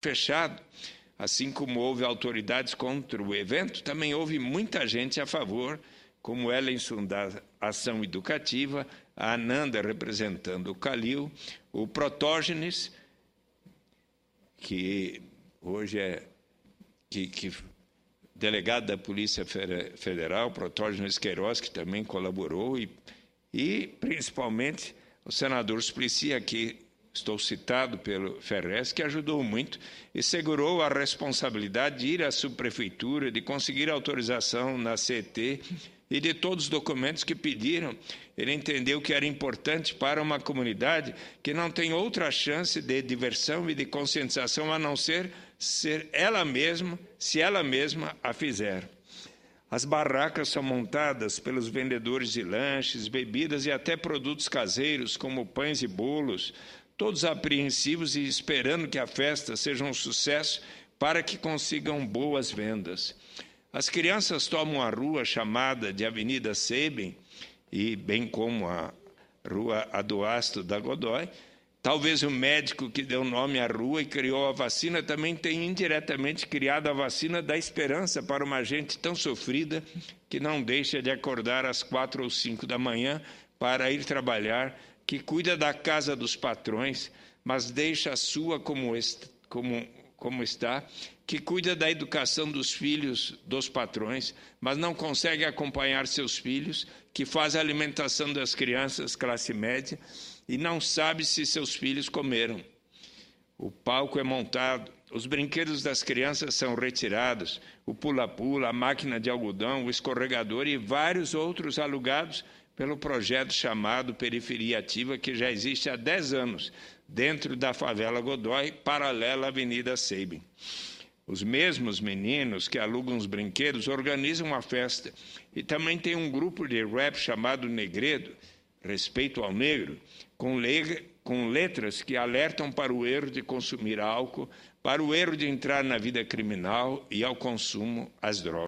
fechado. Assim como houve autoridades contra o evento, também houve muita gente a favor, como Ellenson da Ação Educativa, a Ananda representando o Calil, o Protógenes, que hoje é delegado da Polícia Federal, Protógenes Queiroz, que também colaborou, e principalmente o senador Suplicy, aqui estou citado pelo Ferrez, que ajudou muito e segurou a responsabilidade de ir à subprefeitura, de conseguir autorização na CET e de todos os documentos que pediram. Ele entendeu que era importante para uma comunidade que não tem outra chance de diversão e de conscientização a não ser ela mesma, se ela mesma a fizer. As barracas são montadas pelos vendedores de lanches, bebidas e até produtos caseiros, como pães e bolos, todos apreensivos e esperando que a festa seja um sucesso para que consigam boas vendas. As crianças tomam a rua chamada de Avenida Sabin, e bem como a Rua Aduasto da Godoy. Talvez o médico que deu nome à rua e criou a vacina também tenha indiretamente criado a vacina da esperança para uma gente tão sofrida que não deixa de acordar às 4 ou 5 da manhã para ir trabalhar, que cuida da casa dos patrões, mas deixa a sua como está, que cuida da educação dos filhos dos patrões, mas não consegue acompanhar seus filhos, que faz a alimentação das crianças classe média e não sabe se seus filhos comeram. O palco é montado, os brinquedos das crianças são retirados, o pula-pula, a máquina de algodão, o escorregador e vários outros alugados pelo projeto chamado Periferia Ativa, que já existe há 10 anos, dentro da favela Godoy, paralela à Avenida Sabin. Os mesmos meninos que alugam os brinquedos organizam a festa e também tem um grupo de rap chamado Negredo, Respeito ao Negro, com letras que alertam para o erro de consumir álcool, para o erro de entrar na vida criminal e ao consumo às drogas.